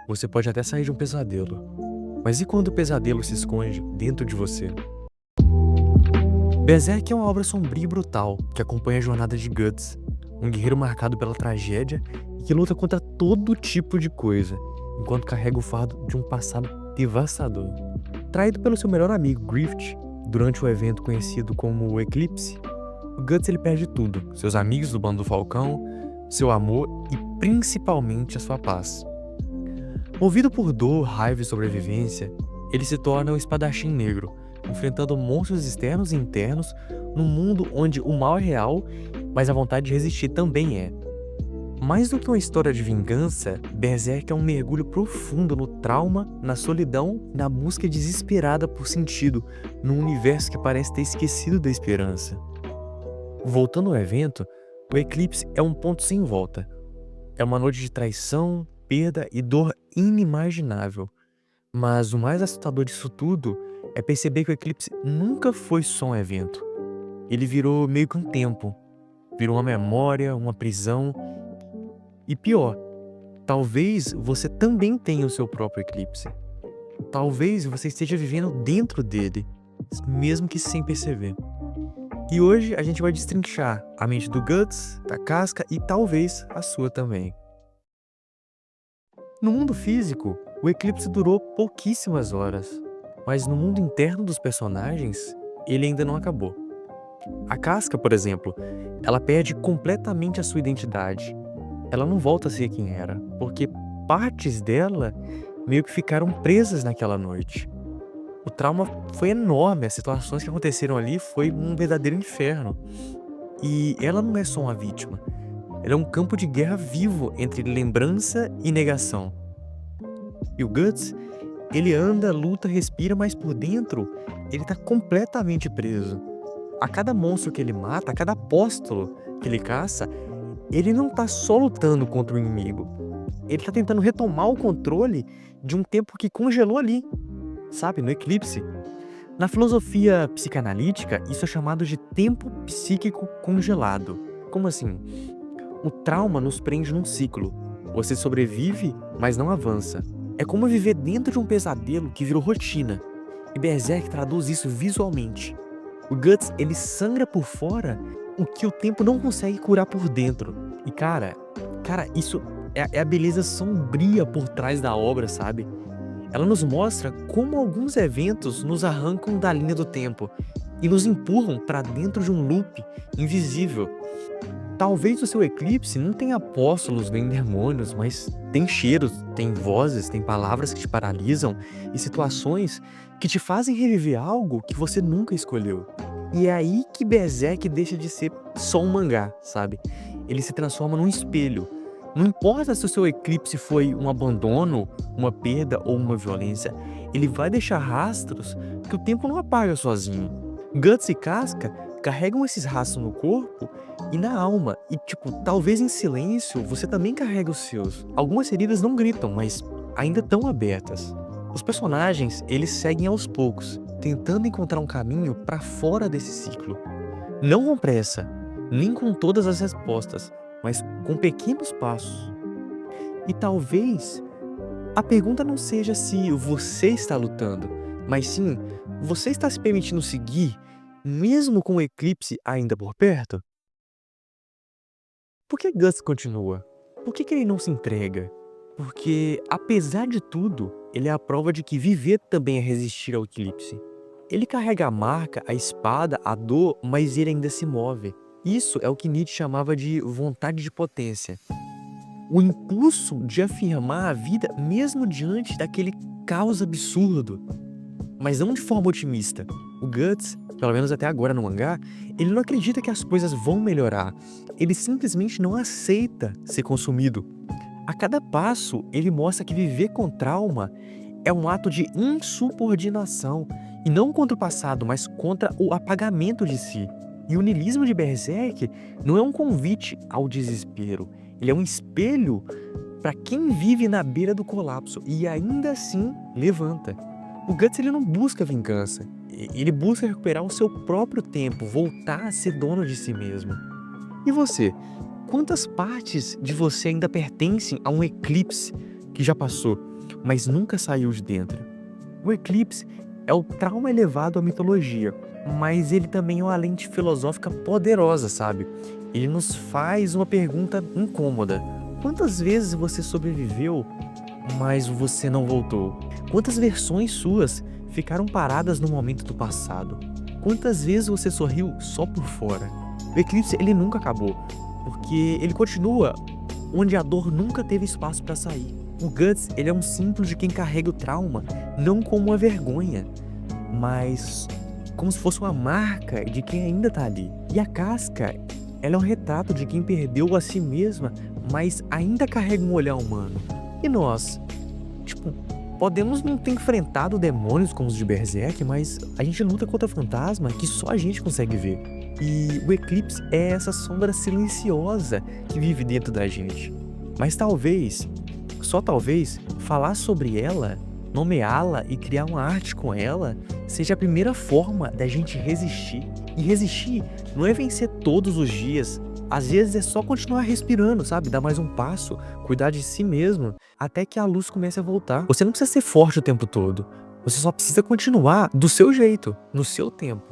Você pode até sair de um pesadelo, mas e quando o pesadelo se esconde dentro de você? Berserk é uma obra sombria e brutal que acompanha a jornada de Guts, um guerreiro marcado pela tragédia e que luta contra todo tipo de coisa, enquanto carrega o fardo de um passado devastador. Traído pelo seu melhor amigo, Griffith, durante o evento conhecido como o Eclipse, o Guts ele perde tudo: seus amigos do Bando do Falcão, seu amor e principalmente a sua paz. Movido por dor, raiva e sobrevivência, ele se torna o Espadachim Negro, enfrentando monstros externos e internos num mundo onde o mal é real, mas a vontade de resistir também é. Mais do que uma história de vingança, Berserk é um mergulho profundo no trauma, na solidão e na busca desesperada por sentido, num universo que parece ter esquecido da esperança. Voltando ao evento, o Eclipse é um ponto sem volta. É uma noite de traição, perda e dor inimaginável. Mas o mais assustador disso tudo é perceber que o Eclipse nunca foi só um evento. Ele virou meio que um tempo, virou uma memória, uma prisão. E pior, talvez você também tenha o seu próprio eclipse. Talvez você esteja vivendo dentro dele, mesmo que sem perceber. E hoje a gente vai destrinchar a mente do Guts, da Casca e talvez a sua também. No mundo físico, o eclipse durou pouquíssimas horas, mas no mundo interno dos personagens, ele ainda não acabou. A Casca, por exemplo, ela perde completamente a sua identidade. Ela não volta a ser quem era, porque partes dela meio que ficaram presas naquela noite. O trauma foi enorme, as situações que aconteceram ali foi um verdadeiro inferno. E ela não é só uma vítima, ela é um campo de guerra vivo entre lembrança e negação. E o Guts, ele anda, luta, respira, mas por dentro ele tá completamente preso. A cada monstro que ele mata, a cada apóstolo que ele caça, ele não tá só lutando contra o inimigo. Ele tá tentando retomar o controle de um tempo que congelou ali, sabe, no eclipse. Na filosofia psicanalítica, isso é chamado de tempo psíquico congelado. Como assim? O trauma nos prende num ciclo. Você sobrevive, mas não avança. É como viver dentro de um pesadelo que virou rotina. E Berserk traduz isso visualmente. O Guts, ele sangra por fora o que o tempo não consegue curar por dentro. E cara, isso é a beleza sombria por trás da obra, sabe? Ela nos mostra como alguns eventos nos arrancam da linha do tempo e nos empurram para dentro de um loop invisível. Talvez o seu eclipse não tenha apóstolos nem demônios, mas tem cheiros, tem vozes, tem palavras que te paralisam e situações que te fazem reviver algo que você nunca escolheu. E é aí que Berserk deixa de ser só um mangá, sabe? Ele se transforma num espelho. Não importa se o seu eclipse foi um abandono, uma perda ou uma violência, ele vai deixar rastros que o tempo não apaga sozinho. Guts e Casca carregam esses rastros no corpo e na alma, e tipo, talvez em silêncio você também carrega os seus. Algumas feridas não gritam, mas ainda estão abertas. Os personagens, eles seguem aos poucos, tentando encontrar um caminho para fora desse ciclo. Não com pressa, nem com todas as respostas, mas com pequenos passos. E talvez a pergunta não seja se você está lutando, mas sim, você está se permitindo seguir, mesmo com o eclipse ainda por perto? Por que Gus continua? Por que ele não se entrega? Porque, apesar de tudo, ele é a prova de que viver também é resistir ao eclipse. Ele carrega a marca, a espada, a dor, mas ele ainda se move. Isso é o que Nietzsche chamava de vontade de potência. O impulso de afirmar a vida mesmo diante daquele caos absurdo, mas não de forma otimista. O Guts, pelo menos até agora no mangá, ele não acredita que as coisas vão melhorar. Ele simplesmente não aceita ser consumido. A cada passo, ele mostra que viver com trauma é um ato de insubordinação, e não contra o passado, mas contra o apagamento de si. E o niilismo de Berserk não é um convite ao desespero, ele é um espelho para quem vive na beira do colapso e ainda assim levanta. O Guts ele não busca vingança, ele busca recuperar o seu próprio tempo, voltar a ser dono de si mesmo. E você? Quantas partes de você ainda pertencem a um eclipse que já passou, mas nunca saiu de dentro. O eclipse é o trauma elevado à mitologia, mas ele também é uma lente filosófica poderosa, sabe? Ele nos faz uma pergunta incômoda. Quantas vezes você sobreviveu, mas você não voltou? Quantas versões suas ficaram paradas no momento do passado? Quantas vezes você sorriu só por fora? O eclipse, ele nunca acabou, porque ele continua onde a dor nunca teve espaço para sair. O Guts, ele é um símbolo de quem carrega o trauma, não como uma vergonha, mas como se fosse uma marca de quem ainda tá ali. E a casca, ela é um retrato de quem perdeu a si mesma, mas ainda carrega um olhar humano. E nós? Tipo, podemos não ter enfrentado demônios como os de Berserk, mas a gente luta contra fantasma que só a gente consegue ver. E o eclipse é essa sombra silenciosa que vive dentro da gente. Mas talvez, só talvez, falar sobre ela, nomeá-la e criar uma arte com ela seja a primeira forma da gente resistir. E resistir não é vencer todos os dias. Às vezes é só continuar respirando, sabe? Dar mais um passo, cuidar de si mesmo, até que a luz comece a voltar. Você não precisa ser forte o tempo todo. Você só precisa continuar do seu jeito, no seu tempo.